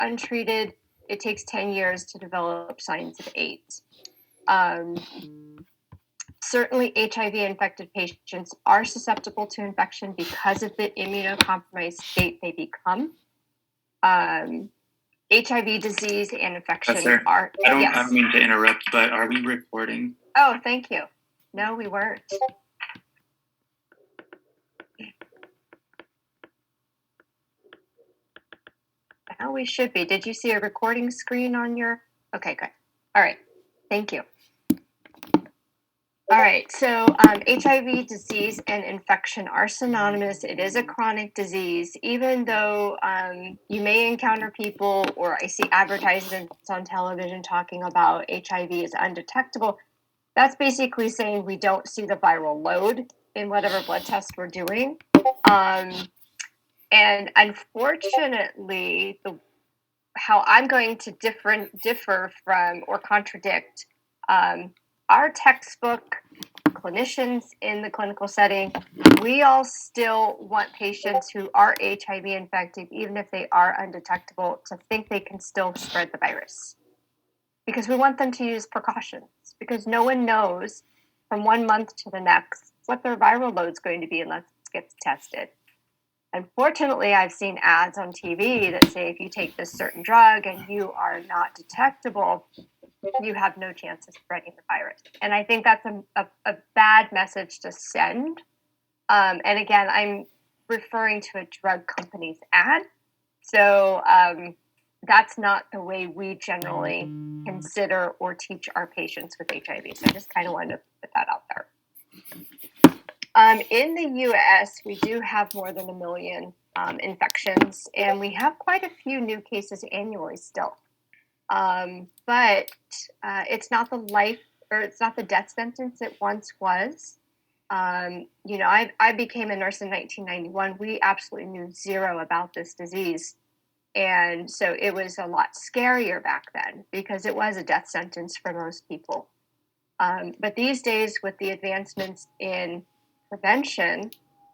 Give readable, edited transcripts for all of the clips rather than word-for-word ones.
untreated, it takes 10 years to develop signs of AIDS. Certainly, HIV-infected patients are susceptible to infection because of the immunocompromised state they become. HIV disease and infection are... I don't mean to interrupt, but are we recording? Oh, thank you. No, we weren't. Now we should be. Did you see a recording screen on your... Okay, good. All right. Thank you. All right, so HIV disease and infection are synonymous. It is a chronic disease, even though you may encounter people, or I see advertisements on television talking about HIV is undetectable. That's basically saying we don't see the viral load in whatever blood test we're doing. And unfortunately, how I'm going to differ from or contradict our textbook clinicians in the clinical setting, we all still want patients who are HIV infected, even if they are undetectable, to think they can still spread the virus. Because we want them to use precautions, because no one knows from 1 month to the next what their viral load is going to be unless it gets tested. Unfortunately, I've seen ads on TV that say if you take this certain drug and you are not detectable, you have no chance of spreading the virus. And I think that's a bad message to send. And again, I'm referring to a drug company's ad. So that's not the way we generally consider or teach our patients with HIV. So I just kind of wanted to put that out there. In the U.S., we do have more than 1 million infections, and we have quite a few new cases annually still. But it's not the life, or it's not the death sentence it once was. I became a nurse in 1991. We absolutely knew zero about this disease. And so it was a lot scarier back then because it was a death sentence for most people. But these days, with the advancements in prevention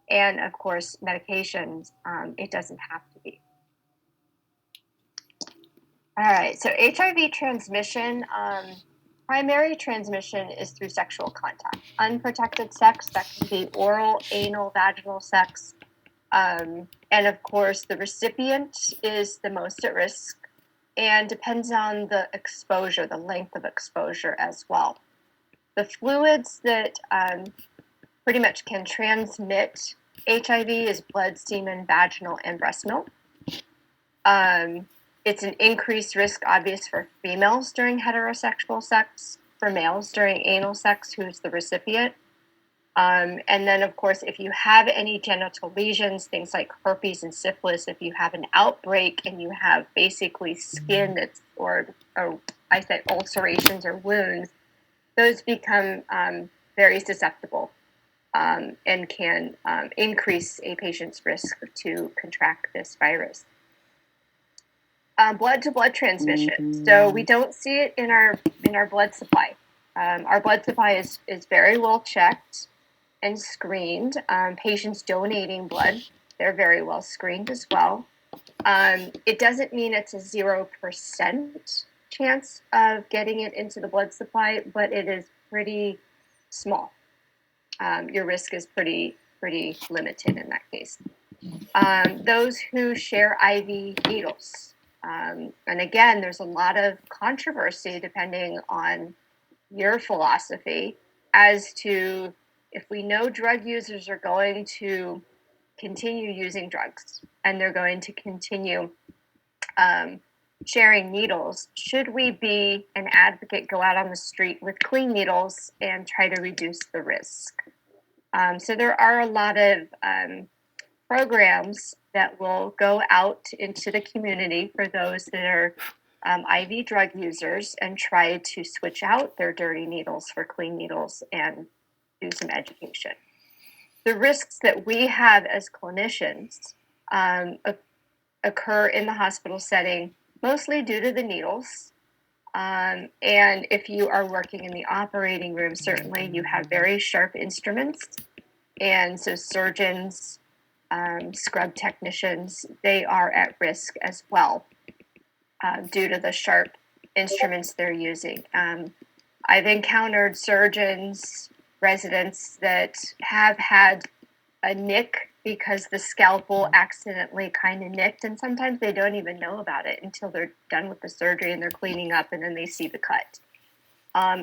and, of course, medications, it doesn't have to be. All right, so HIV transmission, primary transmission is through sexual contact. Unprotected sex, that can be oral, anal, vaginal sex. And of course, the recipient is the most at risk and depends on the exposure, the length of exposure as well. The fluids that pretty much can transmit HIV is blood, semen, vaginal, and breast milk. It's an increased risk, obvious, for females during heterosexual sex, for males during anal sex, who's the recipient. And then, of course, if you have any genital lesions, things like herpes and syphilis, if you have an outbreak and you have basically skin that's, or I said ulcerations or wounds, those become very susceptible and can increase a patient's risk to contract this virus. Blood-to-blood transmission. So we don't see it in our blood supply. Our blood supply is very well checked and screened. Patients donating blood, they're very well screened as well. It doesn't mean it's a 0% chance of getting it into the blood supply, but it is pretty small. Your risk is pretty limited in that case. Those who share IV needles. And again, there's a lot of controversy depending on your philosophy as to if we know drug users are going to continue using drugs and they're going to continue sharing needles, should we be an advocate, go out on the street with clean needles and try to reduce the risk? So there are a lot of programs that will go out into the community for those that are IV drug users and try to switch out their dirty needles for clean needles and do some education. The risks that we have as clinicians occur in the hospital setting, mostly due to the needles. And if you are working in the operating room, certainly you have very sharp instruments. And so surgeons, scrub technicians, they are at risk as well. due to the sharp instruments they're using. I've encountered surgeons, residents that have had a nick because the scalpel accidentally kind of nicked, and sometimes they don't even know about it until they're done with the surgery and they're cleaning up and then they see the cut.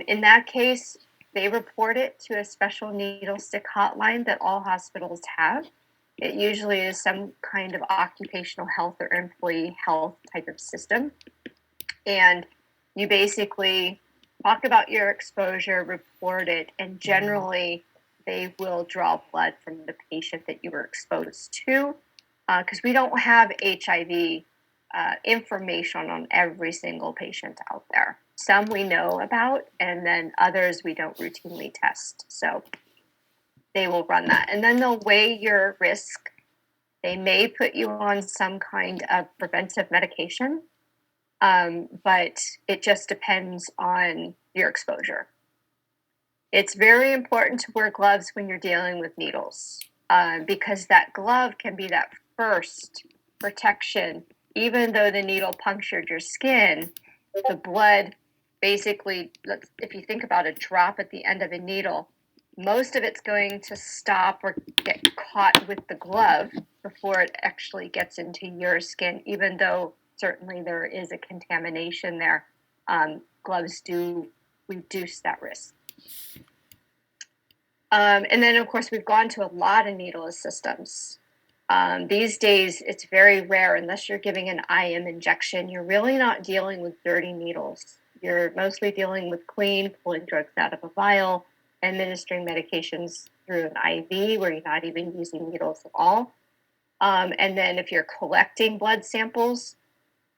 In that case, they report it to a special needle stick hotline that all hospitals have. It usually is some kind of occupational health or employee health type of system. And you basically talk about your exposure, report it, and generally they will draw blood from the patient that you were exposed to, because we don't have HIV information on every single patient out there. Some we know about, and then others we don't routinely test. So they will run that. And then they'll weigh your risk. They may put you on some kind of preventive medication, but it just depends on your exposure. It's very important to wear gloves when you're dealing with needles, because that glove can be that first protection. Even though the needle punctured your skin, the blood basically, if you think about a drop at the end of a needle, most of it's going to stop or get caught with the glove before it actually gets into your skin, even though certainly there is a contamination there. Gloves do reduce that risk. And then, of course, we've gone to a lot of needleless systems. These days, it's very rare, unless you're giving an IM injection, you're really not dealing with dirty needles. You're mostly dealing with clean, pulling drugs out of a vial, administering medications through an IV where you're not even using needles at all. And then if you're collecting blood samples,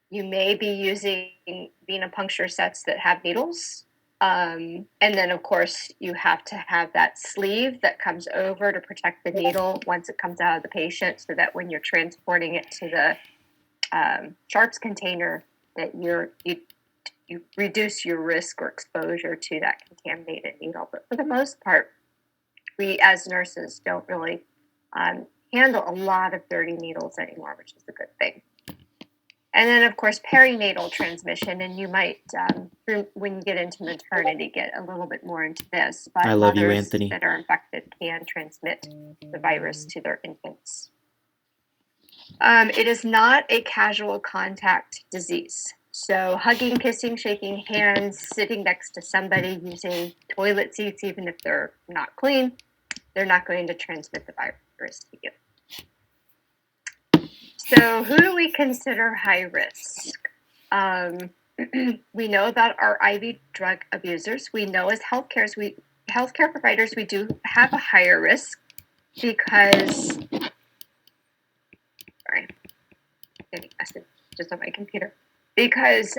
you may be using venipuncture sets that have needles. And then, of course, you have to have that sleeve that comes over to protect the needle once it comes out of the patient, so that when you're transporting it to the sharps container, that you reduce your risk or exposure to that contaminated needle. But for the most part, we as nurses don't really handle a lot of dirty needles anymore, which is a good thing. And then, of course, perinatal transmission, and you might, when you get into maternity, get a little bit more into this. But I love mothers you, Anthony. that are infected can transmit the virus to their infants. It is not a casual contact disease. So hugging, kissing, shaking hands, sitting next to somebody, using toilet seats, even if they're not clean, they're not going to transmit the virus to you. So who do we consider high risk? We know about our IV drug abusers. We know as healthcare providers, we do have a higher risk because, sorry, getting messages on my computer, because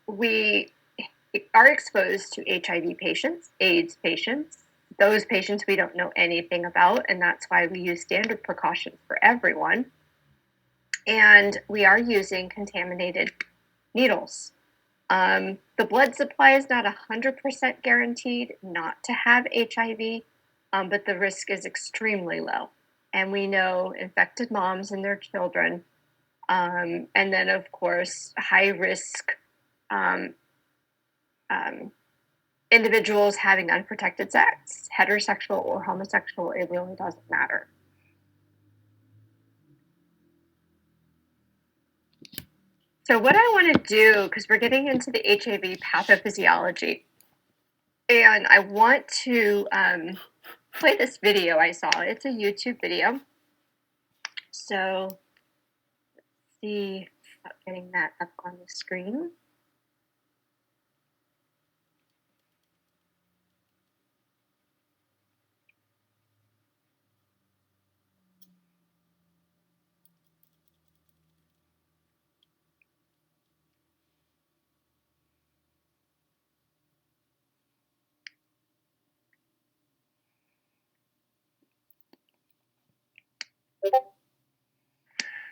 we are exposed to HIV patients, AIDS patients. Those patients we don't know anything about, and that's why we use standard precautions for everyone. And we are using contaminated needles. The blood supply is not 100% guaranteed not to have HIV, but the risk is extremely low. And we know infected moms and their children, and then, of course, high-risk individuals having unprotected sex, heterosexual or homosexual, it really doesn't matter. So what I want to do, because we're getting into the HIV pathophysiology, and I want to play this video I saw. It's a YouTube video. So let's see about getting that up on the screen.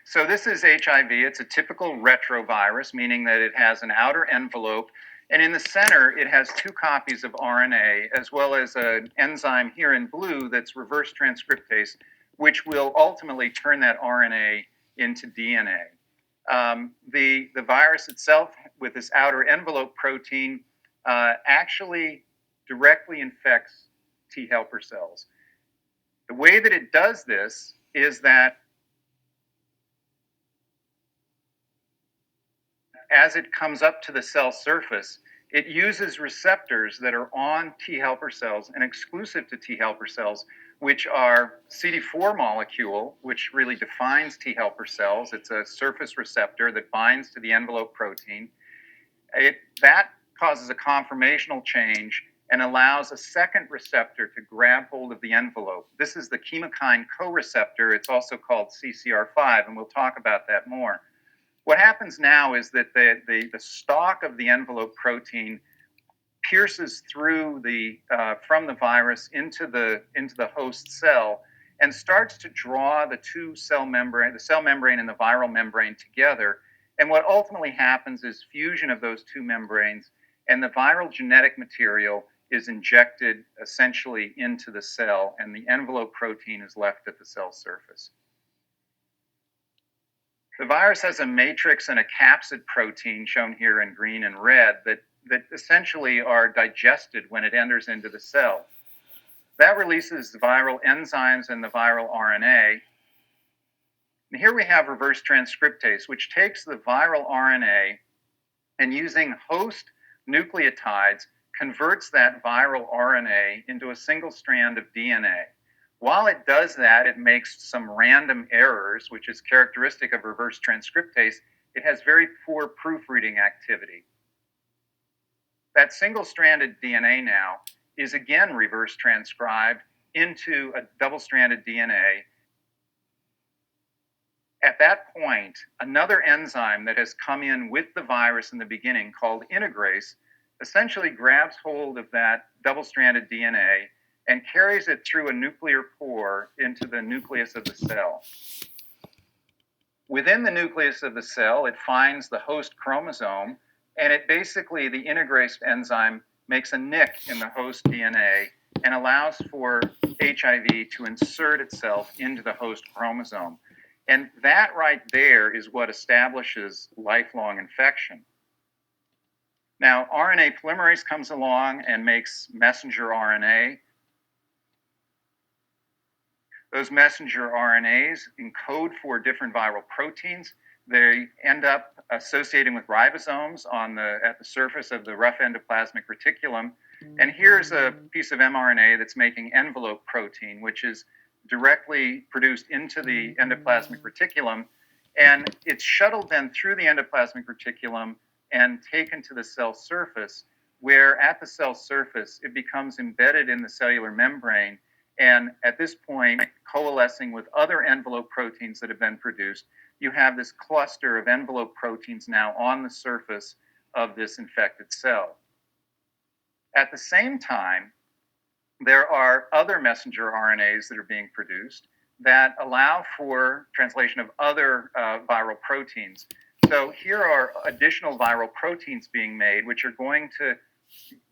So this is HIV. It's a typical retrovirus, meaning that it has an outer envelope, and in the center it has 2 copies of RNA, as well as an enzyme here in blue that's reverse transcriptase, which will ultimately turn that RNA into DNA. The virus itself, with this outer envelope protein, actually directly infects T helper cells. The way that it does this is that as it comes up to the cell surface, it uses receptors that are on T helper cells and exclusive to T helper cells, which are CD4 molecule, which really defines T helper cells. It's a surface receptor that binds to the envelope protein. That causes a conformational change and allows a second receptor to grab hold of the envelope. This is the chemokine co-receptor. It's also called CCR5, and we'll talk about that more. What happens now is that the stalk of the envelope protein pierces through from the virus into the host cell and starts to draw the cell membrane and the viral membrane together. And what ultimately happens is fusion of those two membranes, and the viral genetic material is injected essentially into the cell, and the envelope protein is left at the cell surface. The virus has a matrix and a capsid protein shown here in green and red that essentially are digested when it enters into the cell. That releases the viral enzymes and the viral RNA. And here we have reverse transcriptase, which takes the viral RNA and, using host nucleotides, converts that viral RNA into a single strand of DNA. While it does that, it makes some random errors, which is characteristic of reverse transcriptase. It has very poor proofreading activity. That single-stranded DNA now is again reverse transcribed into a double-stranded DNA. At that point, another enzyme that has come in with the virus in the beginning, called integrase, essentially grabs hold of that double-stranded DNA and carries it through a nuclear pore into the nucleus of the cell. Within the nucleus of the cell, it finds the host chromosome, and the integrase enzyme makes a nick in the host DNA and allows for HIV to insert itself into the host chromosome. And that right there is what establishes lifelong infection. Now, RNA polymerase comes along and makes messenger RNA. Those messenger RNAs encode for different viral proteins. They end up associating with ribosomes at the surface of the rough endoplasmic reticulum. And here's a piece of mRNA that's making envelope protein, which is directly produced into the endoplasmic reticulum. And it's shuttled then through the endoplasmic reticulum and taken to the cell surface, where at the cell surface, it becomes embedded in the cellular membrane. And at this point, coalescing with other envelope proteins that have been produced, you have this cluster of envelope proteins now on the surface of this infected cell. At the same time, there are other messenger RNAs that are being produced that allow for translation of other viral proteins. So here are additional viral proteins being made, which are going to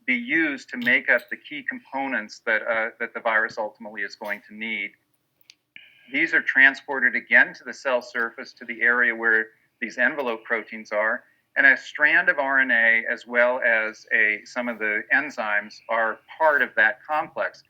be used to make up the key components that the virus ultimately is going to need. These are transported again to the cell surface, to the area where these envelope proteins are, and a strand of RNA as well as some of the enzymes are part of that complex.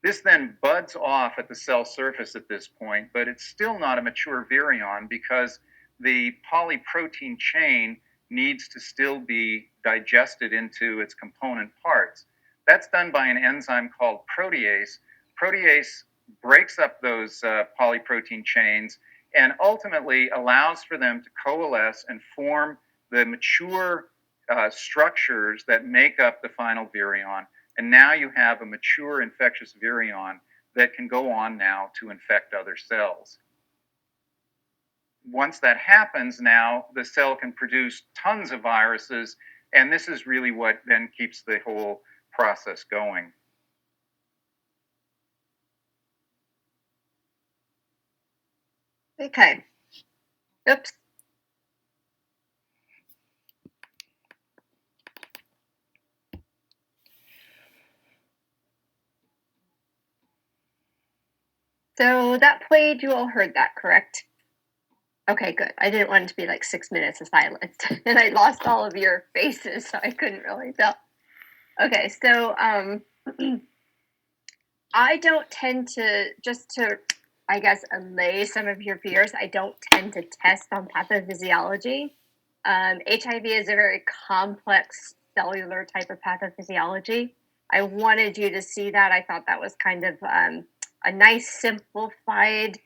This then buds off at the cell surface at this point, but it's still not a mature virion because the polyprotein chain needs to still be digested into its component parts. That's done by an enzyme called protease. Protease breaks up those polyprotein chains and ultimately allows for them to coalesce and form the mature structures that make up the final virion. And now you have a mature infectious virion that can go on now to infect other cells. Once that happens, now the cell can produce tons of viruses, and this is really what then keeps the whole process going. Okay. Oops. So that played, you all heard that, correct? Okay, good. I didn't want it to be like 6 minutes of silence, and I lost all of your faces, so I couldn't really tell. Okay, so I don't tend to, just to, I guess, allay some of your fears, I don't tend to test on pathophysiology. HIV is a very complex cellular type of pathophysiology. I wanted you to see that. I thought that was kind of a nice simplified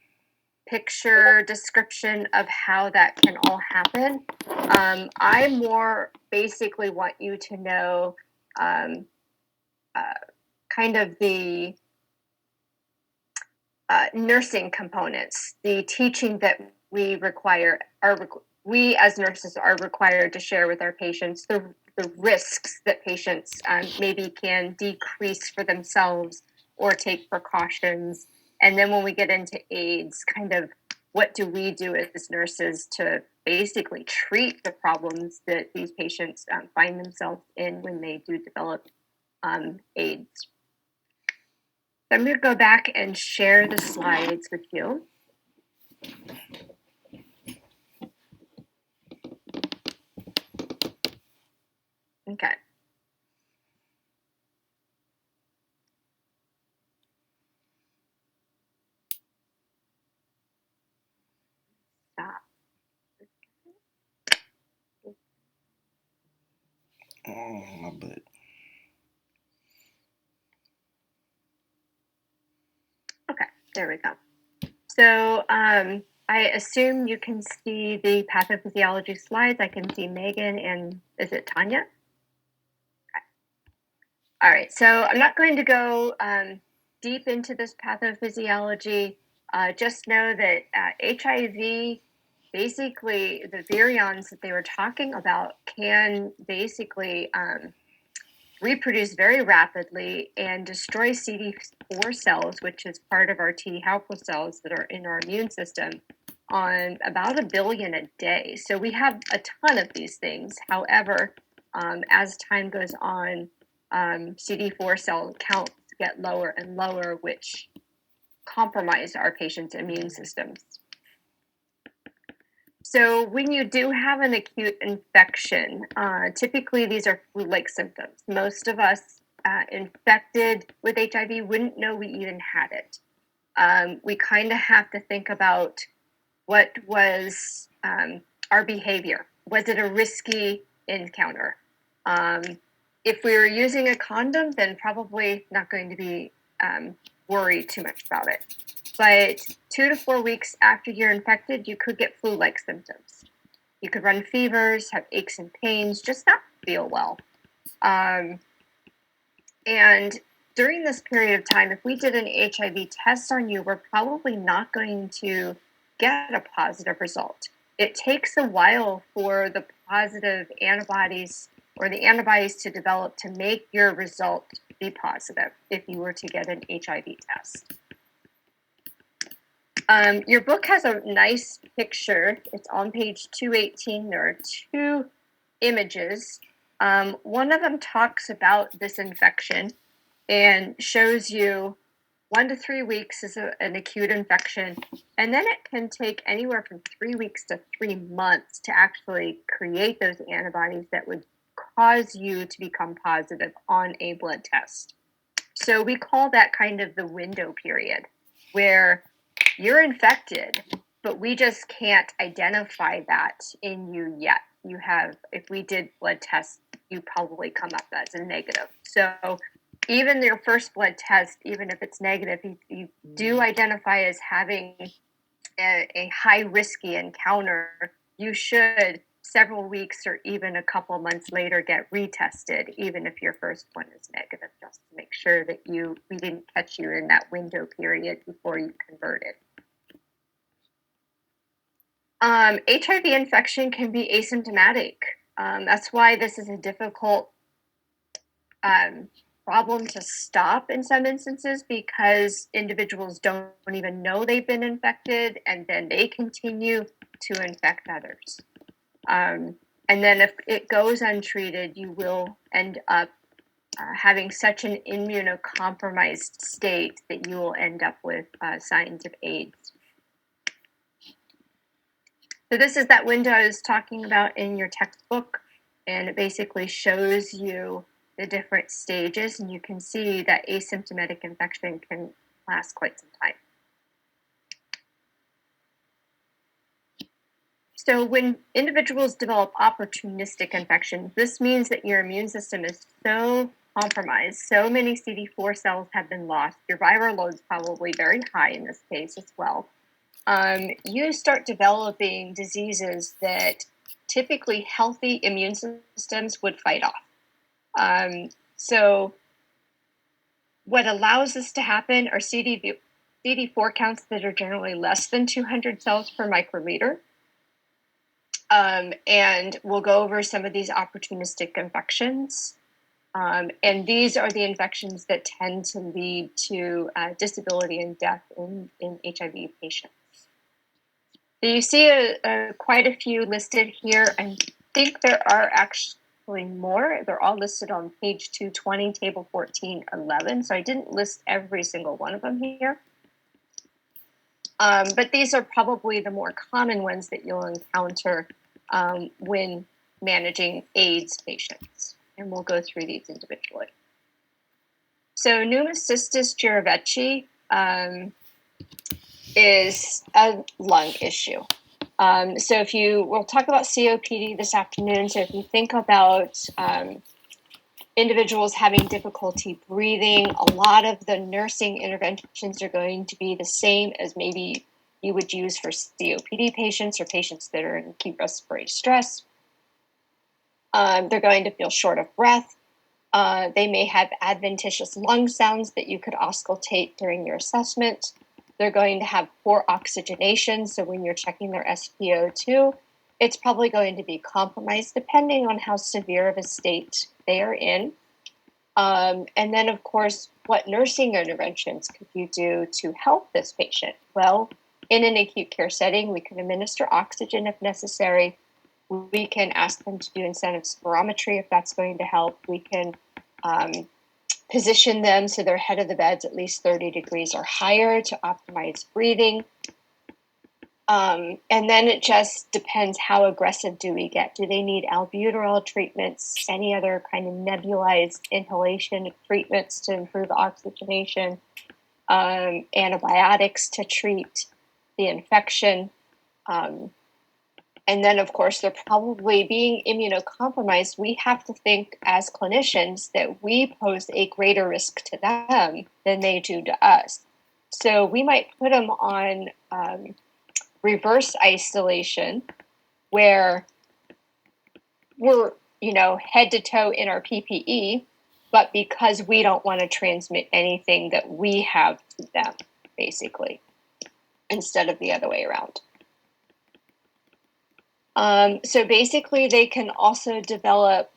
picture description of how that can all happen. I more basically want you to know um, kind of the nursing components, the teaching that we require, we as nurses are required to share with our patients, the risks that patients maybe can decrease for themselves or take precautions. And then when we get into AIDS, kind of what do we do as nurses to basically treat the problems that these patients find themselves in when they do develop AIDS. I'm going to go back and share the slides with you. Okay. Stop. Oh, my butt. Okay, there we go. So I assume you can see the pathophysiology slides. I can see Megan and is it Tanya? Okay. All right, so I'm not going to go deep into this pathophysiology. Just know that HIV, basically the virions that they were talking about can basically reproduce very rapidly and destroy CD4 cells, which is part of our T helper cells that are in our immune system, on about 1 billion a day. So we have a ton of these things. However, as time goes on, CD4 cell counts get lower and lower, which compromise our patients' immune systems. So when you do have an acute infection, typically these are flu-like symptoms. Most of us infected with HIV wouldn't know we even had it. We kind of have to think about what was our behavior. Was it a risky encounter? If we were using a condom, then probably not going to be worried too much about it. But 2 to 4 weeks after you're infected, you could get flu-like symptoms. You could run fevers, have aches and pains, just not feel well. And during this period of time, if we did an HIV test on you, we're probably not going to get a positive result. It takes a while for the positive antibodies or the antibodies to develop to make your result be positive if you were to get an HIV test. Your book has a nice picture. It's on page 218. There are 2 images. One of them talks about this infection and shows you 1 to 3 weeks is an acute infection, and then it can take anywhere from 3 weeks to 3 months to actually create those antibodies that would cause you to become positive on a blood test. So we call that kind of the window period, where you're infected, but we just can't identify that in you yet. You have, if we did blood tests, you probably come up as a negative. So even your first blood test, even if it's negative, you do identify as having a high risky encounter, you should several weeks or even a couple months later get retested, even if your first one is negative, just to make sure that we didn't catch you in that window period before you converted. HIV infection can be asymptomatic. That's why this is a difficult problem to stop in some instances, because individuals don't even know they've been infected, and then they continue to infect others. And then if it goes untreated, you will end up having such an immunocompromised state that you will end up with signs of AIDS. So this is that window I was talking about in your textbook, and it basically shows you the different stages, and you can see that asymptomatic infection can last quite some time. So when individuals develop opportunistic infections, this means that your immune system is so compromised, so many CD4 cells have been lost, your viral load's probably very high in this case as well. You start developing diseases that typically healthy immune systems would fight off. So what allows this to happen are CD4 counts that are generally less than 200 cells per microliter. And we'll go over some of these opportunistic infections. And these are the infections that tend to lead to disability and death in HIV patients. So you see quite a few listed here. I think there are actually more. They're all listed on page 220, table 1411. So I didn't list every single one of them here. But these are probably the more common ones that you'll encounter when managing AIDS patients. And we'll go through these individually. So pneumocystis jirovecii is a lung issue. So we'll talk about COPD this afternoon. So if you think about individuals having difficulty breathing, a lot of the nursing interventions are going to be the same as maybe you would use for COPD patients or patients that are in acute respiratory distress. They're going to feel short of breath. They may have adventitious lung sounds that you could auscultate during your assessment. They're going to have poor oxygenation, so when you're checking their SpO2, it's probably going to be compromised depending on how severe of a state they are in. And then, of course, what nursing interventions could you do to help this patient? Well, in an acute care setting, we can administer oxygen if necessary. We can ask them to do incentive spirometry if that's going to help. We can position them so their head of the bed's at least 30 degrees or higher to optimize breathing. And then it just depends, how aggressive do we get? Do they need albuterol treatments, any other kind of nebulized inhalation treatments to improve oxygenation, antibiotics to treat the infection? And then, of course, they're probably being immunocompromised. We have to think as clinicians that we pose a greater risk to them than they do to us. So we might put them on reverse isolation, where we're, head to toe in our PPE, but because we don't want to transmit anything that we have to them, basically, instead of the other way around. So basically, they can also develop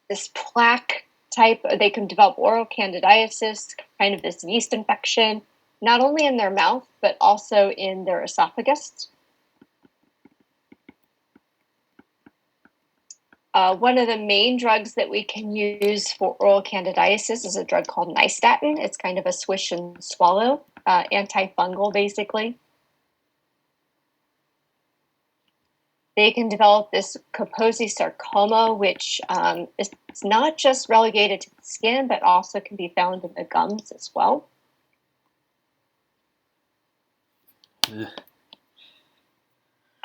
this plaque type. They can develop oral candidiasis, kind of this yeast infection, not only in their mouth, but also in their esophagus. One of the main drugs that we can use for oral candidiasis is a drug called nystatin. It's kind of a swish and swallow, antifungal, basically. They can develop this Kaposi sarcoma, which is not just relegated to the skin, but also can be found in the gums as well.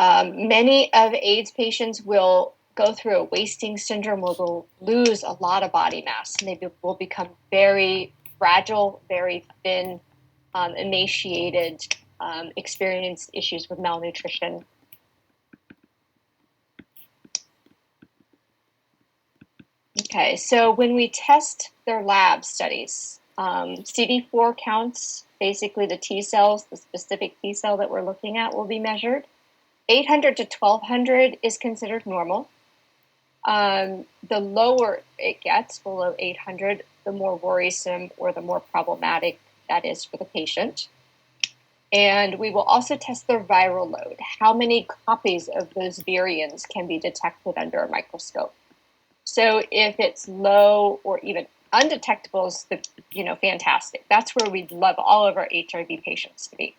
Many of AIDS patients will go through a wasting syndrome where they'll lose a lot of body mass, and they will become very fragile, very thin, emaciated, experience issues with malnutrition. Okay, so when we test their lab studies, CD4 counts, basically the T cells, the specific T cell that we're looking at, will be measured. 800 to 1200 is considered normal. The lower it gets, below 800, the more worrisome or the more problematic that is for the patient. And we will also test their viral load. How many copies of those virions can be detected under a microscope? So if it's low or even undetectable, is fantastic. That's where we'd love all of our HIV patients to be.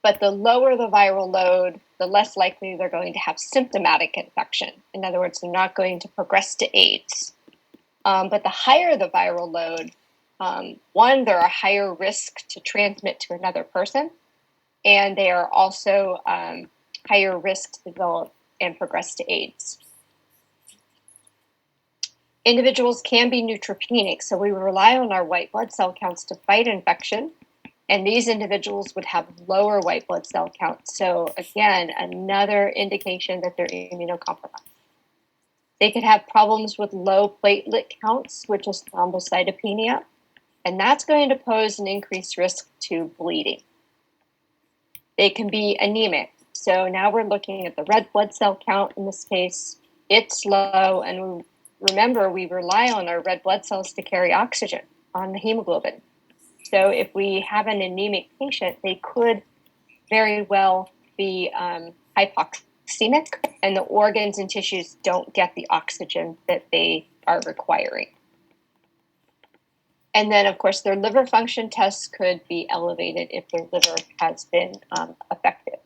But the lower the viral load, the less likely they're going to have symptomatic infection. In other words, they're not going to progress to AIDS. But the higher the viral load, one, they're a higher risk to transmit to another person, and they are also higher risk to develop and progress to AIDS. Individuals can be neutropenic, so we rely on our white blood cell counts to fight infection, and these individuals would have lower white blood cell counts. So again, another indication that they're immunocompromised. They could have problems with low platelet counts, which is thrombocytopenia, and that's going to pose an increased risk to bleeding. They can be anemic. So now we're looking at the red blood cell count in this case. It's low, and remember, we rely on our red blood cells to carry oxygen on the hemoglobin. So if we have an anemic patient, they could very well be hypoxemic, and the organs and tissues don't get the oxygen that they are requiring. And then, of course, their liver function tests could be elevated if their liver has been affected.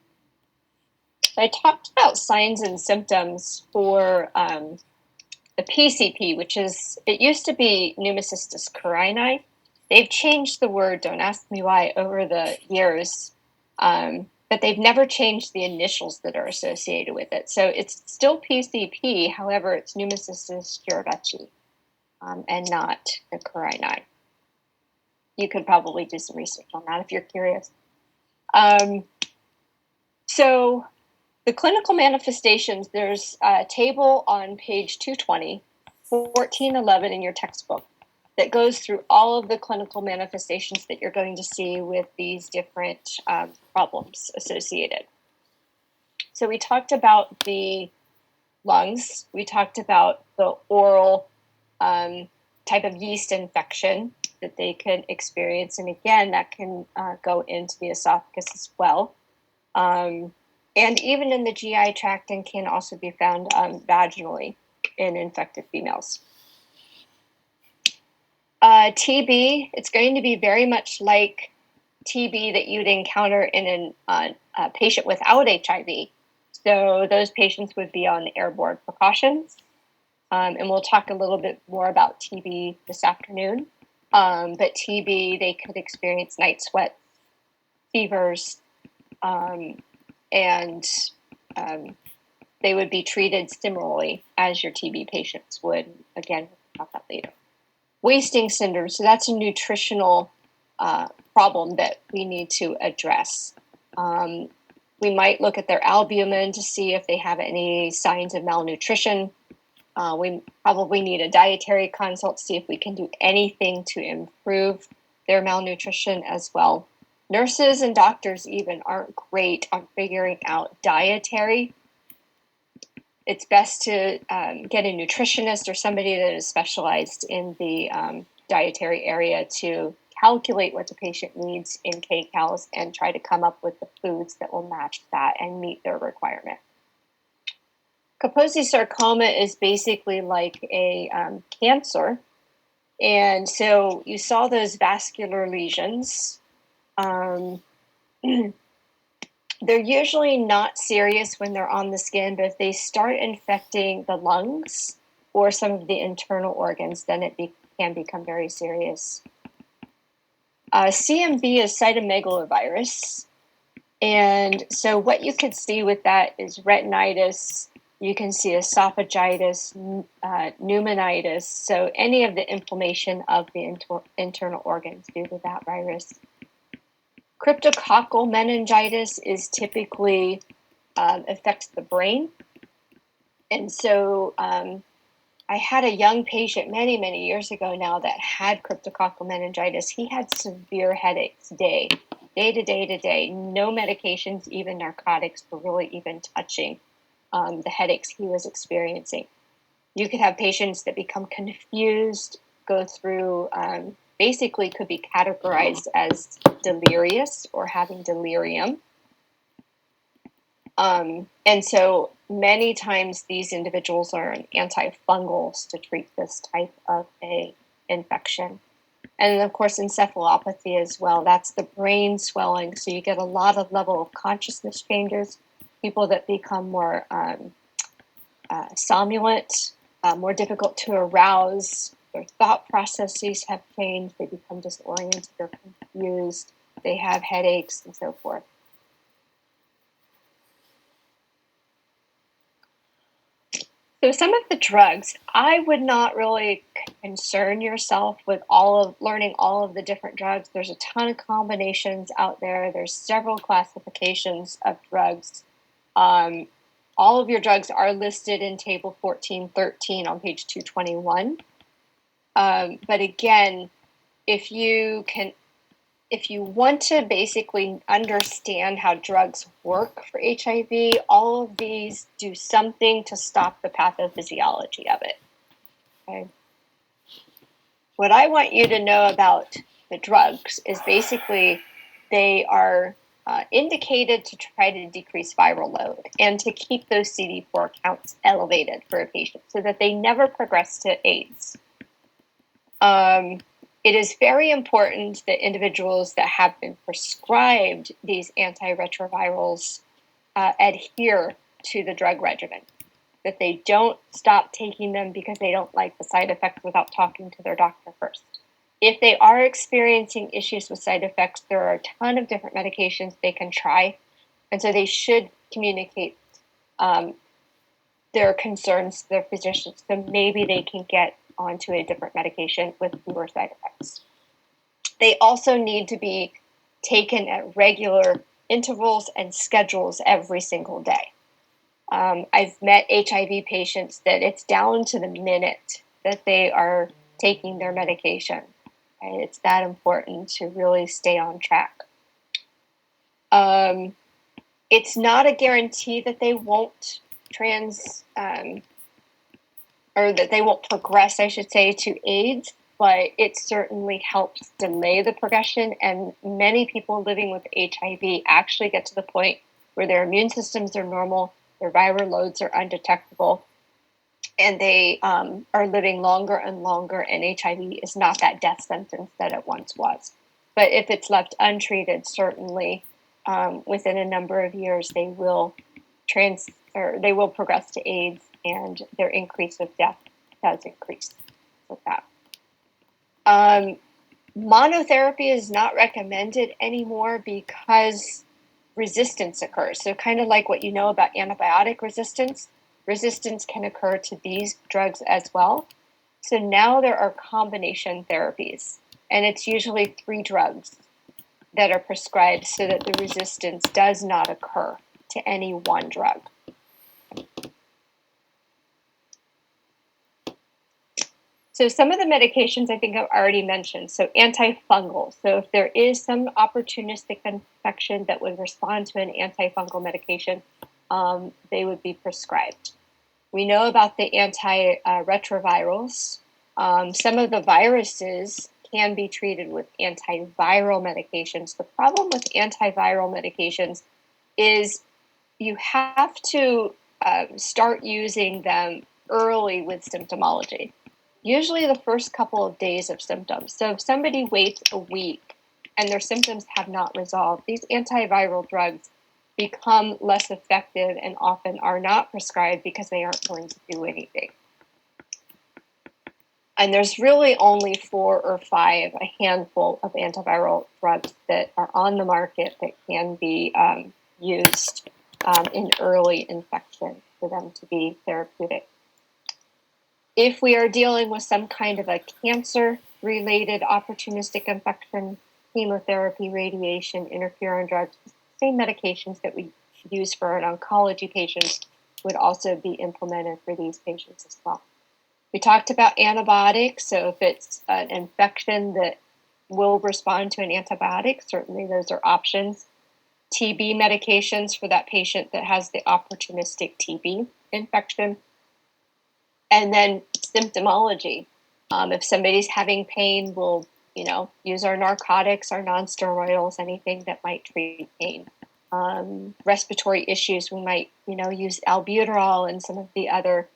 So I talked about signs and symptoms for the PCP, which is, it used to be pneumocystis carinii. They've changed the word, don't ask me why, over the years, but they've never changed the initials that are associated with it. So it's still PCP, however, it's pneumocystis jirovecii, and not the carinii. You could probably do some research on that if you're curious. So the clinical manifestations, there's a table on page 220, 1411 in your textbook that goes through all of the clinical manifestations that you're going to see with these different problems associated. So we talked about the lungs. We talked about the oral type of yeast infection that they could experience. And again, that can go into the esophagus as well. And even in the GI tract, and can also be found vaginally in infected females. TB, it's going to be very much like TB that you'd encounter in a patient without HIV. So those patients would be on airborne precautions. And we'll talk a little bit more about TB this afternoon. But TB, they could experience night sweats, fevers, and they would be treated similarly as your TB patients would. Again, we'll talk about that later. Wasting syndrome, so that's a nutritional problem that we need to address. We might look at their albumin to see if they have any signs of malnutrition. We probably need a dietary consult to see if we can do anything to improve their malnutrition as well. Nurses and doctors even aren't great on figuring out dietary. It's best to get a nutritionist or somebody that is specialized in the dietary area to calculate what the patient needs in kcals and try to come up with the foods that will match that and meet their requirement. Kaposi sarcoma is basically like a cancer. And so you saw those vascular lesions. They're usually not serious when they're on the skin, but if they start infecting the lungs or some of the internal organs, then it can become very serious. CMV is cytomegalovirus. And so what you could see with that is retinitis. You can see esophagitis, pneumonitis, so any of the inflammation of the internal organs due to that virus. Cryptococcal meningitis is typically affects the brain. And so I had a young patient many, many years ago now that had cryptococcal meningitis. He had severe headaches day to day. No medications, even narcotics, were really even touching the headaches he was experiencing. You could have patients that become confused, go through, basically could be categorized as delirious or having delirium. And so many times these individuals are on antifungals to treat this type of a infection. And then, of course, encephalopathy as well. That's the brain swelling. So you get a lot of level of consciousness changes, people that become more somnolent, more difficult to arouse. Their thought processes have changed. They become disoriented or confused. They have headaches and so forth. So some of the drugs, I would not really concern yourself with learning all of the different drugs. There's a ton of combinations out there. There's several classifications of drugs. All of your drugs are listed in table 1413 on page 221. But again, if you want to basically understand how drugs work for HIV, all of these do something to stop the pathophysiology of it. Okay. What I want you to know about the drugs is basically they are indicated to try to decrease viral load and to keep those CD4 counts elevated for a patient so that they never progress to AIDS. It is very important that individuals that have been prescribed these antiretrovirals adhere to the drug regimen, that they don't stop taking them because they don't like the side effects without talking to their doctor first. If they are experiencing issues with side effects, there are a ton of different medications they can try, and so they should communicate their concerns to their physicians, so maybe they can get onto a different medication with fewer side effects. They also need to be taken at regular intervals and schedules every single day. I've met HIV patients that it's down to the minute that they are taking their medication. And it's that important to really stay on track. It's not a guarantee that they won't or that they won't progress, I should say, to AIDS, but it certainly helps delay the progression. And many people living with HIV actually get to the point where their immune systems are normal, their viral loads are undetectable, and they are living longer and longer, and HIV is not that death sentence that it once was. But if it's left untreated, certainly within a number of years, they will progress to AIDS, and their increase of death does increase with that. Monotherapy is not recommended anymore because resistance occurs. So kind of like what you know about antibiotic resistance, resistance can occur to these drugs as well. So now there are combination therapies, and it's usually 3 drugs that are prescribed so that the resistance does not occur to any one drug. So some of the medications I think I've already mentioned. So antifungal. So if there is some opportunistic infection that would respond to an antifungal medication, they would be prescribed. We know about the antiretrovirals. Some of the viruses can be treated with antiviral medications. The problem with antiviral medications is you have to start using them early with symptomology. Usually the first couple of days of symptoms. So if somebody waits a week and their symptoms have not resolved, these antiviral drugs become less effective and often are not prescribed because they aren't going to do anything. And there's really only 4 or 5, a handful of antiviral drugs that are on the market that can be used in early infection for them to be therapeutic. If we are dealing with some kind of a cancer-related opportunistic infection, chemotherapy, radiation, interferon drugs, same medications that we use for an oncology patient would also be implemented for these patients as well. We talked about antibiotics, so if it's an infection that will respond to an antibiotic, certainly those are options. TB medications for that patient that has the opportunistic TB infection. And then symptomology. If somebody's having pain, we'll, use our narcotics, our nonsteroidals, anything that might treat pain. Respiratory issues, we might, use albuterol and some of the other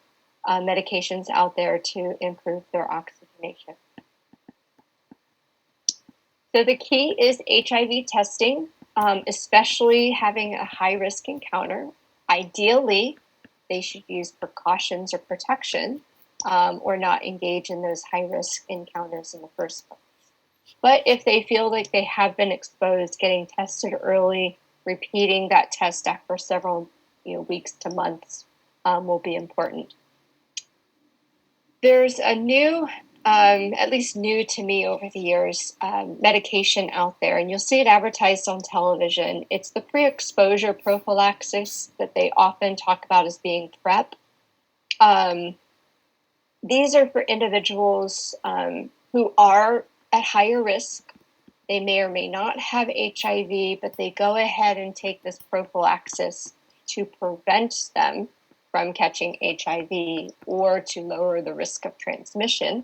medications out there to improve their oxygenation. So the key is HIV testing, especially having a high-risk encounter. Ideally, they should use precautions or protection or not engage in those high-risk encounters in the first place. But if they feel like they have been exposed, getting tested early, repeating that test after several weeks to months will be important. There's a new, at least new to me over the years, medication out there, and you'll see it advertised on television. It's the pre-exposure prophylaxis that they often talk about as being PrEP. These are for individuals who are at higher risk. They may or may not have HIV, but they go ahead and take this prophylaxis to prevent them from catching HIV or to lower the risk of transmission.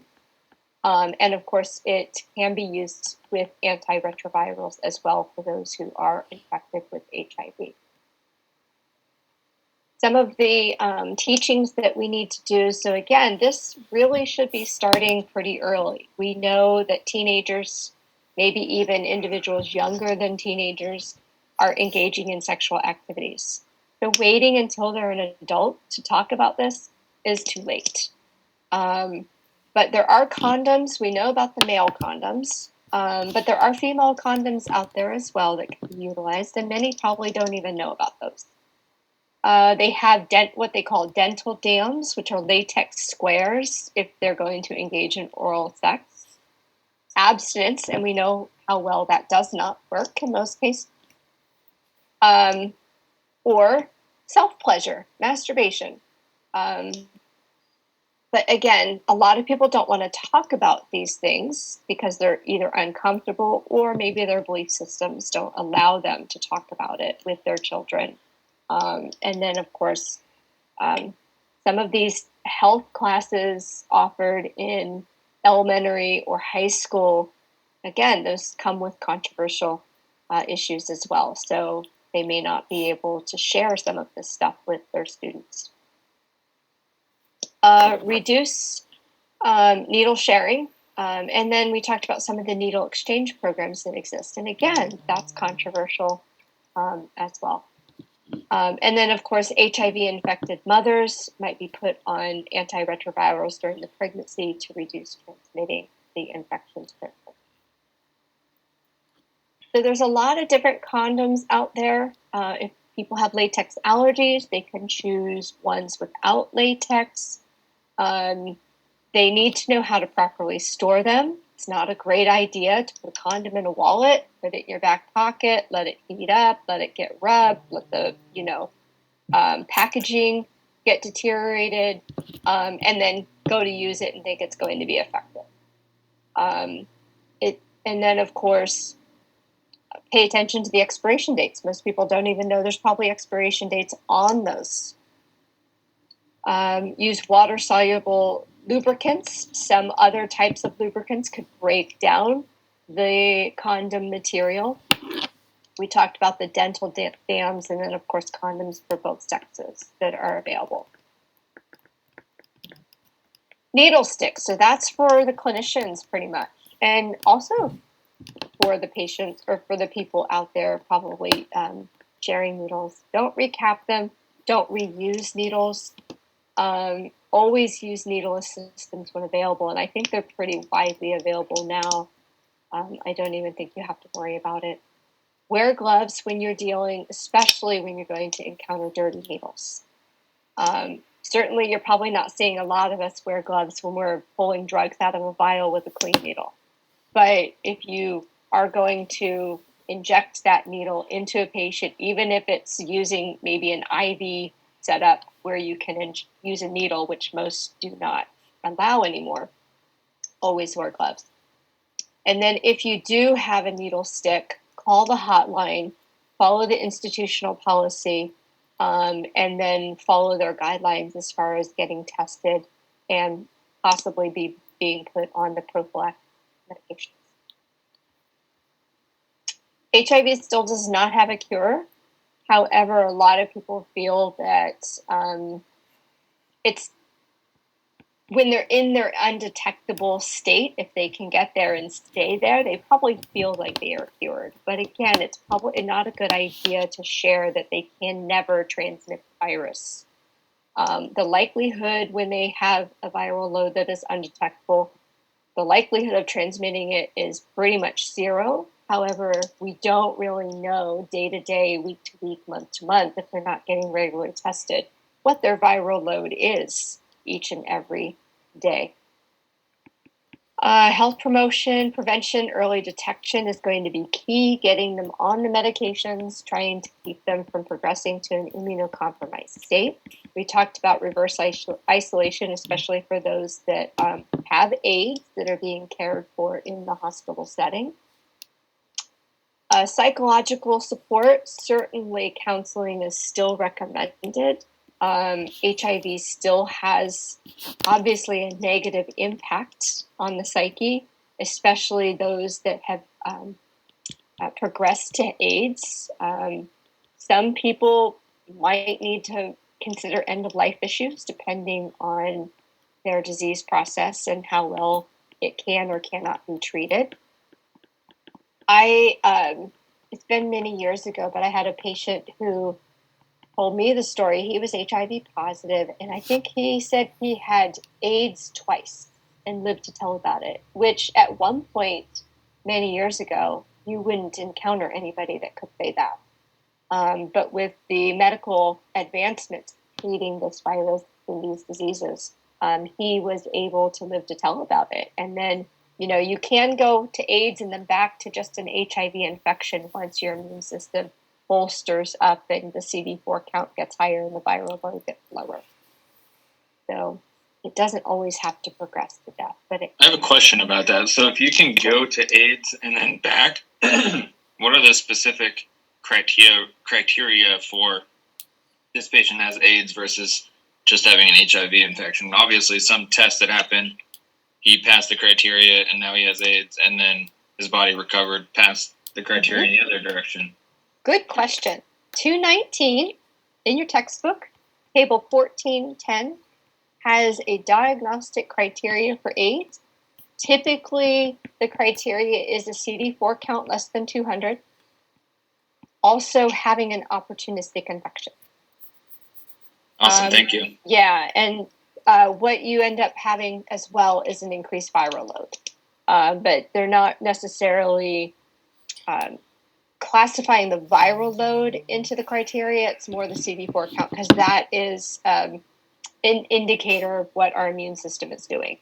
And of course, it can be used with antiretrovirals as well for those who are infected with HIV. Some of the teachings that we need to do. So again, this really should be starting pretty early. We know that teenagers, maybe even individuals younger than teenagers, are engaging in sexual activities. So waiting until they're an adult to talk about this is too late. But there are condoms. We know about the male condoms. But there are female condoms out there as well that can be utilized, and many probably don't even know about those. They have what they call dental dams, which are latex squares if they're going to engage in oral sex. Abstinence, and we know how well that does not work in most cases. Or self-pleasure, masturbation. But again, a lot of people don't want to talk about these things because they're either uncomfortable or maybe their belief systems don't allow them to talk about it with their children. And then, of course, some of these health classes offered in elementary or high school, again, those come with controversial issues as well. So they may not be able to share some of this stuff with their students. Reduce needle sharing. And then we talked about some of the needle exchange programs that exist. And again, that's controversial as well. And then, of course, HIV-infected mothers might be put on antiretrovirals during the pregnancy to reduce transmitting the infection to their children. So there's a lot of different condoms out there. If people have latex allergies, they can choose ones without latex. They need to know how to properly store them. It's not a great idea to put a condom in a wallet, put it in your back pocket, let it heat up, let it get rubbed, let the packaging get deteriorated, and then go to use it and think it's going to be effective. And then, of course, pay attention to the expiration dates. Most people don't even know there's probably expiration dates on those. Use water-soluble lubricants. Some other types of lubricants could break down the condom material. We talked about the dental dams, and then, of course, condoms for both sexes that are available. Needle sticks. So that's for the clinicians pretty much. And also for the patients or for the people out there probably sharing needles. Don't recap them. Don't reuse needles. Always use needle systems when available, and I think they're pretty widely available now. I don't even think you have to worry about it. Wear gloves when you're dealing, especially when you're going to encounter dirty needles. Certainly, you're probably not seeing a lot of us wear gloves when we're pulling drugs out of a vial with a clean needle. But if you are going to inject that needle into a patient, even if it's using maybe an IV setup where you can use a needle, which most do not allow anymore, always wear gloves. And then if you do have a needle stick, call the hotline, follow the institutional policy, and then follow their guidelines as far as getting tested and possibly being put on the prophylactic medications. HIV still does not have a cure. However, a lot of people feel that when they're in their undetectable state, if they can get there and stay there, they probably feel like they are cured. But again, it's probably not a good idea to share that they can never transmit the virus. The likelihood when they have a viral load that is undetectable, the likelihood of transmitting it is pretty much zero. However, we don't really know day to day, week to week, month to month, if they're not getting regularly tested, what their viral load is each and every day. Health promotion, prevention, early detection is going to be key. Getting them on the medications, trying to keep them from progressing to an immunocompromised state. We talked about reverse isolation, especially for those that have AIDS that are being cared for in the hospital setting. Psychological support, certainly counseling is still recommended. HIV still has obviously a negative impact on the psyche, especially those that have progressed to AIDS. Some people might need to consider end-of-life issues depending on their disease process and how well it can or cannot be treated. It's been many years ago, but I had a patient who told me the story. He was HIV positive, and I think he said he had AIDS twice and lived to tell about it, which at one point, many years ago, you wouldn't encounter anybody that could say that. But with the medical advancements treating this virus and these diseases, he was able to live to tell about it. And then, you can go to AIDS and then back to just an HIV infection once your immune system bolsters up and the CD4 count gets higher and the viral load gets lower. So it doesn't always have to progress to death. But I have a question about that. So if you can go to AIDS and then back, what are the specific criteria for this patient has AIDS versus just having an HIV infection? Obviously, some tests that happened, he passed the criteria and now he has AIDS, and then his body recovered past the criteria in the other direction. Good question. 219 in your textbook, table 1410, has a diagnostic criteria for AIDS. Typically, the criteria is a CD4 count less than 200. Also having an opportunistic infection. Awesome, thank you. Yeah, and what you end up having as well is an increased viral load. But they're not necessarily classifying the viral load into the criteria. It's more the CD4 count, because that is an indicator of what our immune system is doing.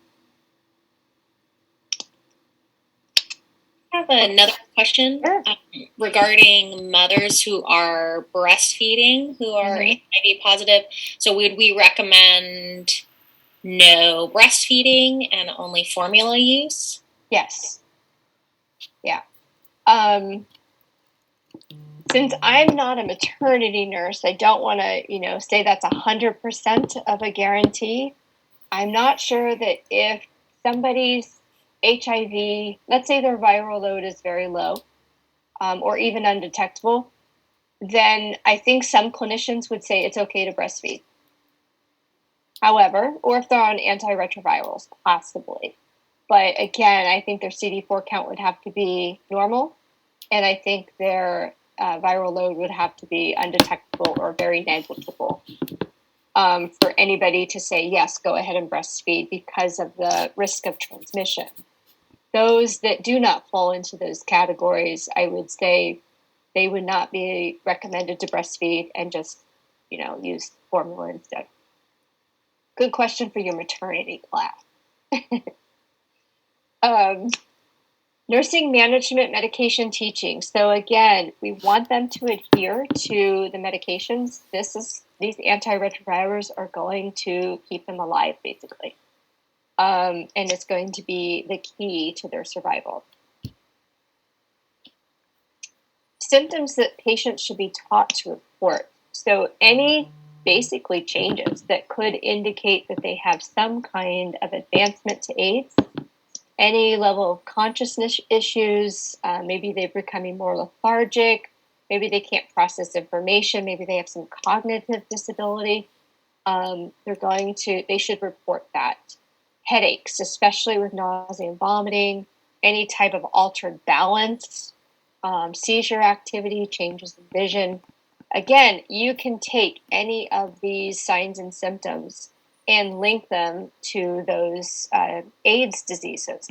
I have another question regarding mothers who are breastfeeding, who are HIV positive. So would we recommend no breastfeeding and only formula use? Yes. Yeah. Since I'm not a maternity nurse, I don't want to, say that's 100% of a guarantee. I'm not sure that if somebody's HIV, let's say their viral load is very low, or even undetectable, then I think some clinicians would say it's okay to breastfeed. However, or if they're on antiretrovirals, possibly. But again, I think their CD4 count would have to be normal, and I think their viral load would have to be undetectable or very negligible for anybody to say, yes, go ahead and breastfeed because of the risk of transmission. Those that do not fall into those categories, I would say they would not be recommended to breastfeed and just, use formula instead. Good question for your maternity class. Nursing management, medication teaching. So again, we want them to adhere to the medications. These antiretrovirals are going to keep them alive, basically. And it's going to be the key to their survival. Symptoms that patients should be taught to report. So any basically changes that could indicate that they have some kind of advancement to AIDS, any level of consciousness issues, maybe they're becoming more lethargic, maybe they can't process information, maybe they have some cognitive disability, they should report that. headaches, especially with nausea and vomiting, any type of altered balance, seizure activity, changes in vision. Again, you can take any of these signs and symptoms and link them to those AIDS diseases.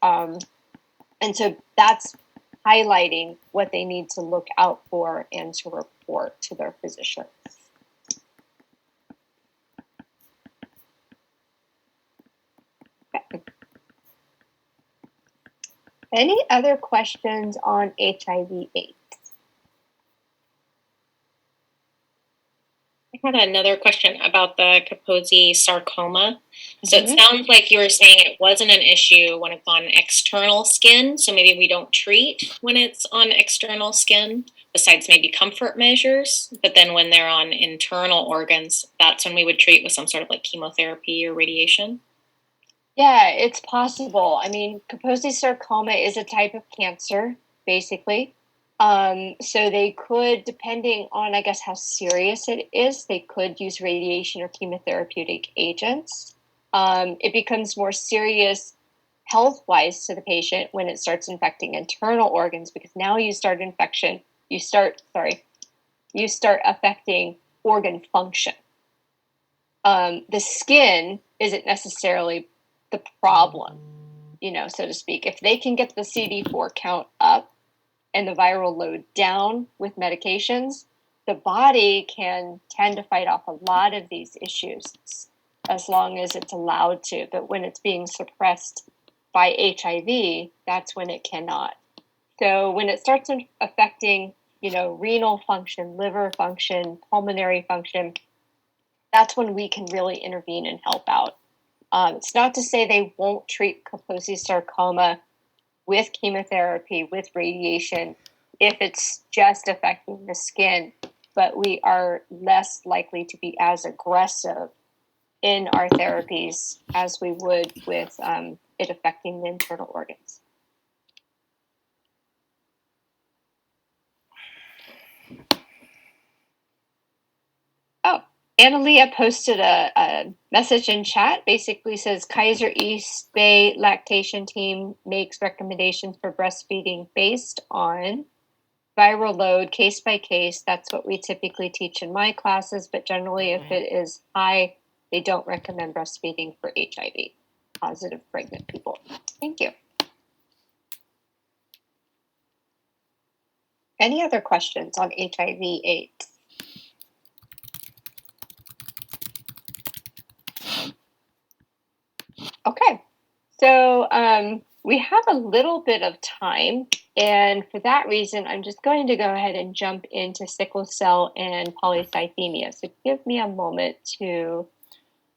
And so that's highlighting what they need to look out for and to report to their physicians. Okay. Any other questions on HIV/AIDS? I had another question about the Kaposi sarcoma. So it sounds like you were saying it wasn't an issue when it's on external skin. So maybe we don't treat when it's on external skin, besides maybe comfort measures. But then when they're on internal organs, that's when we would treat with some sort of like chemotherapy or radiation. Yeah, it's possible. I mean, Kaposi sarcoma is a type of cancer, basically. So they could, depending on, I guess, how serious it is, they could use radiation or chemotherapeutic agents. It becomes more serious health-wise to the patient when it starts infecting internal organs, because now you start affecting organ function. The skin isn't necessarily the problem, so to speak. If they can get the CD4 count up and the viral load down with medications, the body can tend to fight off a lot of these issues as long as it's allowed to. But when it's being suppressed by HIV, that's when it cannot. So when it starts affecting, renal function, liver function, pulmonary function, that's when we can really intervene and help out. It's not to say they won't treat Kaposi sarcoma with chemotherapy, with radiation, if it's just affecting the skin, but we are less likely to be as aggressive in our therapies as we would with it affecting the internal organs. Oh, Analia posted a message in chat, basically says Kaiser East Bay lactation team makes recommendations for breastfeeding based on viral load, case by case. That's what we typically teach in my classes, but generally if it is high, they don't recommend breastfeeding for HIV positive pregnant people. Thank you. Any other questions on HIV/AIDS? Okay, so we have a little bit of time, and for that reason, I'm just going to go ahead and jump into sickle cell and polycythemia. So give me a moment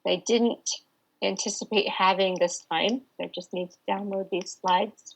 I didn't anticipate having this time. I just need to download these slides.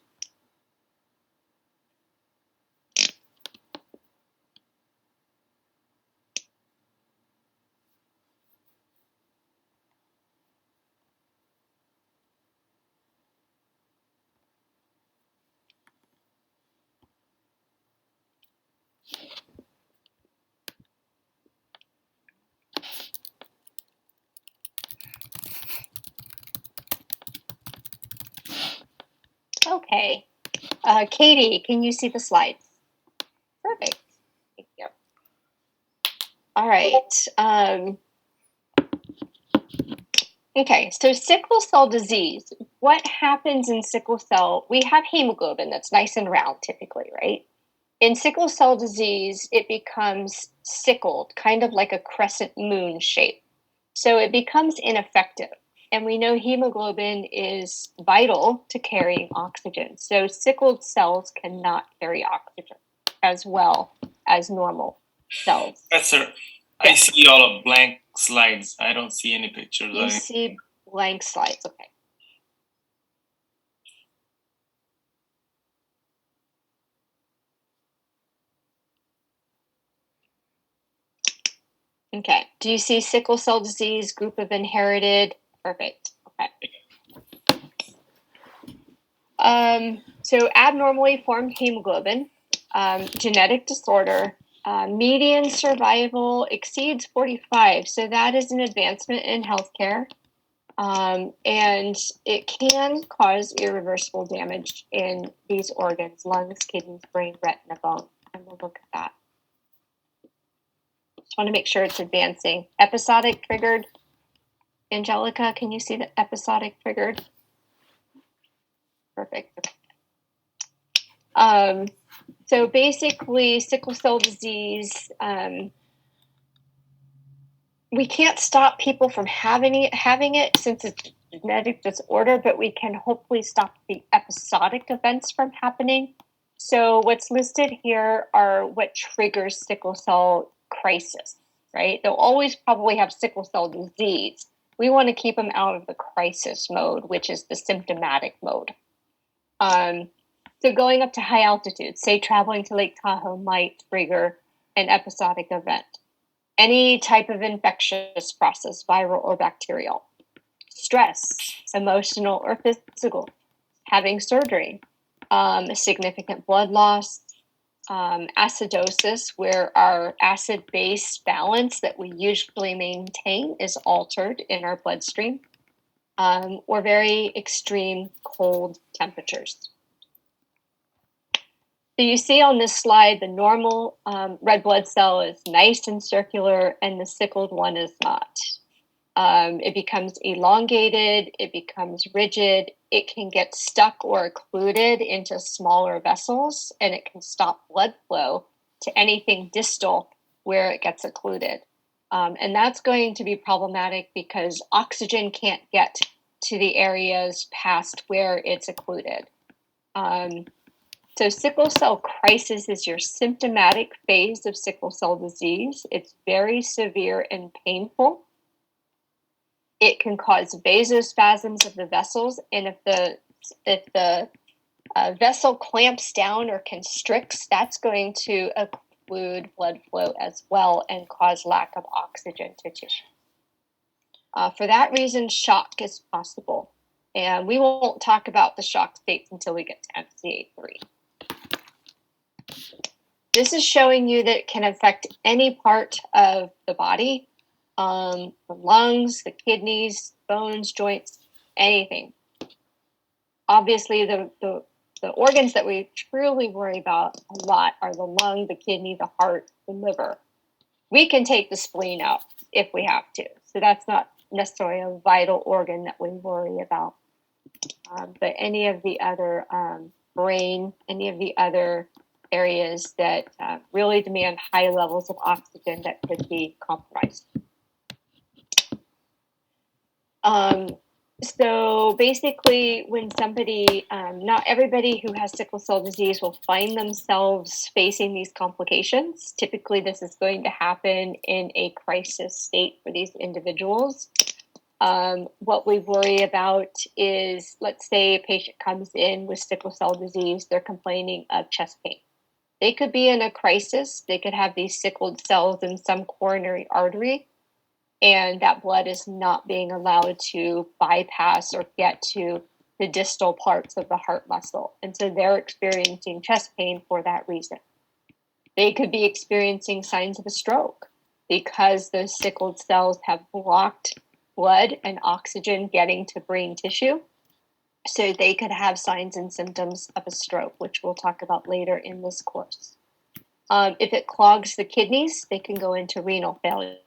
Okay. Katie, can you see the slides? Perfect. Thank you. All right. Okay, so sickle cell disease. What happens in sickle cell? We have hemoglobin that's nice and round typically, right? In sickle cell disease, it becomes sickled, kind of like a crescent moon shape. So it becomes ineffective. And we know hemoglobin is vital to carrying oxygen. So sickled cells cannot carry oxygen as well as normal cells. Yes, sir. I see all of blank slides. I don't see any pictures. You see blank slides, okay. Okay, do you see sickle cell disease, group of inherited? Perfect, okay. So abnormally formed hemoglobin, genetic disorder, median survival exceeds 45. So that is an advancement in healthcare. And it can cause irreversible damage in these organs, lungs, kidneys, brain, retina, bone. And we'll look at that. Just want to make sure it's advancing. Episodic triggered. Angelica, can you see the episodic triggered? Perfect. So basically, sickle cell disease, we can't stop people from having it since it's a genetic disorder, but we can hopefully stop the episodic events from happening. So what's listed here are what triggers sickle cell crisis, right? They'll always probably have sickle cell disease. We want to keep them out of the crisis mode, which is the symptomatic mode. So going up to high altitude, say traveling to Lake Tahoe, might trigger an episodic event. Any type of infectious process, viral or bacterial. Stress, emotional or physical. Having surgery. Significant blood loss. Acidosis, where our acid-base balance that we usually maintain is altered in our bloodstream. Or very extreme cold temperatures. So you see on this slide, the normal red blood cell is nice and circular, and the sickled one is not. It becomes elongated, it becomes rigid, it can get stuck or occluded into smaller vessels, and it can stop blood flow to anything distal where it gets occluded. And that's going to be problematic because oxygen can't get to the areas past where it's occluded. So sickle cell crisis is your symptomatic phase of sickle cell disease. It's very severe and painful. It can cause vasospasms of the vessels, and if the vessel clamps down or constricts, that's going to occlude blood flow as well and cause lack of oxygen to tissue. For that reason, shock is possible, and we won't talk about the shock states until we get to MCA3. This is showing you that it can affect any part of the body, the lungs, the kidneys, bones, joints, anything. Obviously, the organs that we truly worry about a lot are the lung, the kidney, the heart, the liver. We can take the spleen out if we have to. So that's not necessarily a vital organ that we worry about. But any of the other brain, any of the other areas that really demand high levels of oxygen that could be compromised. So basically, when somebody, not everybody who has sickle cell disease will find themselves facing these complications. Typically, this is going to happen in a crisis state for these individuals. What we worry about is, let's say a patient comes in with sickle cell disease, they're complaining of chest pain. They could be in a crisis. They could have these sickled cells in some coronary artery, and that blood is not being allowed to bypass or get to the distal parts of the heart muscle. And so they're experiencing chest pain for that reason. They could be experiencing signs of a stroke because those sickled cells have blocked blood and oxygen getting to brain tissue. So they could have signs and symptoms of a stroke, which we'll talk about later in this course. If it clogs the kidneys, they can go into renal failure.